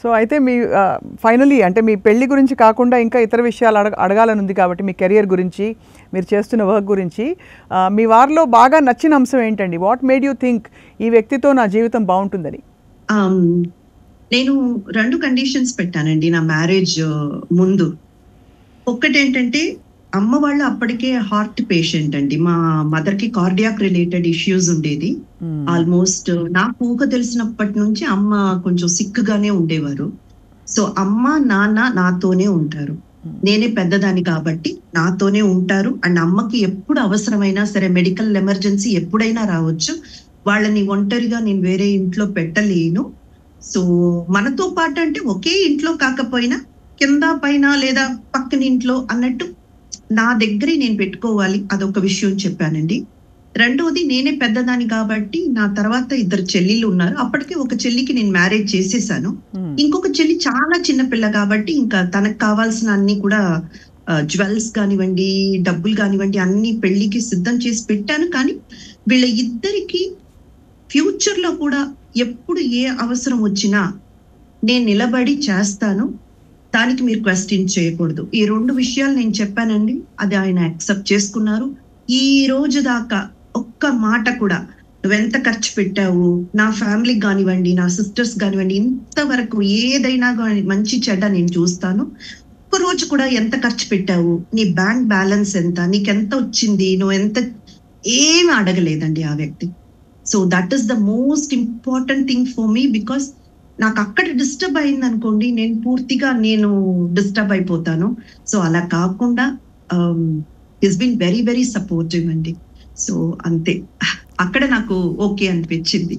So అయితే మీ finally అంటే మీ పెళ్లి గురించి కాకుండా ఇంకా ఇతర విషయాలు అడగాలని ఉంది కాబట్టి మీ కెరియర్ గురించి మీరు చేస్తున్న వర్క్ గురించి మీ వారిలో బాగా నచ్చిన అంశం ఏంటండి? వాట్ మేడ్ యూ థింక్ ఈ వ్యక్తితో నా జీవితం బాగుంటుందని? నేను 2 కండిషన్స్ పెట్టానండి నా మ్యారేజ్ ముందు. ఒక్కటేంటంటే అమ్మ వాళ్ళు అప్పటికే హార్ట్ పేషెంట్ అండి. మా మదర్ కి కార్డియాక్ రిలేటెడ్ ఇష్యూస్ ఉండేది. ఆల్మోస్ట్ నాకు ఊహ తెలిసినప్పటి నుంచి అమ్మ కొంచెం సిక్ గానే ఉండేవారు. సో అమ్మ నాన్న నాతోనే ఉంటారు. నేనే పెద్దదాన్ని కాబట్టి నాతోనే ఉంటారు. అండ్ అమ్మకి ఎప్పుడు అవసరమైనా సరే మెడికల్ ఎమర్జెన్సీ ఎప్పుడైనా రావచ్చు. వాళ్ళని ఒంటరిగా నేను వేరే ఇంట్లో పెట్టలేను. సో మనతో పాటు అంటే ఒకే ఇంట్లో కాకపోయినా కింద పైన లేదా పక్కన ఇంట్లో అన్నట్టు నా దగ్గరే నేను పెట్టుకోవాలి. అదొక విషయం చెప్పానండి. రెండోది నేనే పెద్దదాన్ని కాబట్టి నా తర్వాత 2 చెల్లెళ్ళు ఉన్నారు. అప్పటికే ఒక చెల్లికి నేను మ్యారేజ్ చేసేసాను. ఇంకొక చెల్లి చాలా చిన్న పిల్ల కాబట్టి ఇంకా తనకు కావాల్సిన అన్ని కూడా జ్యువెల్స్ కానివ్వండి, డబ్బులు కానివ్వండి అన్ని పెళ్లికి సిద్ధం చేసి పెట్టాను. కానీ వీళ్ళ ఇద్దరికి ఫ్యూచర్ లో కూడా ఎప్పుడు ఏ అవసరం వచ్చినా నేను నిలబడి చేస్తాను. దానికి మీరు క్వశ్చన్ చేయకూడదు. ఈ 2 విషయాలు నేను చెప్పానండి. అది ఆయన యాక్సెప్ట్ చేసుకున్నారు. ఈ రోజు దాకా ఒక్క మాట కూడా నువ్వెంత ఖర్చు పెట్టావు, నా ఫ్యామిలీకి కానివ్వండి, నా సిస్టర్స్ కానివ్వండి, ఇంతవరకు ఏదైనా కానీ మంచి చెడ్డ నేను చూస్తాను. ఒక్క రోజు కూడా ఎంత ఖర్చు పెట్టావు, నీ బ్యాంక్ బ్యాలెన్స్ ఎంత, నీకెంత వచ్చింది, నువ్వు ఎంత, ఏమి అడగలేదండి ఆ వ్యక్తి. So that is the most important thing for me. Because నాకు అక్కడ డిస్టర్బ్ అయింది అనుకోండి, నేను పూర్తిగా డిస్టర్బ్ అయిపోతాను. సో అలా కాకుండా is been very very supportive అండి. సో అంతే, అక్కడ నాకు ఓకే అనిపించింది.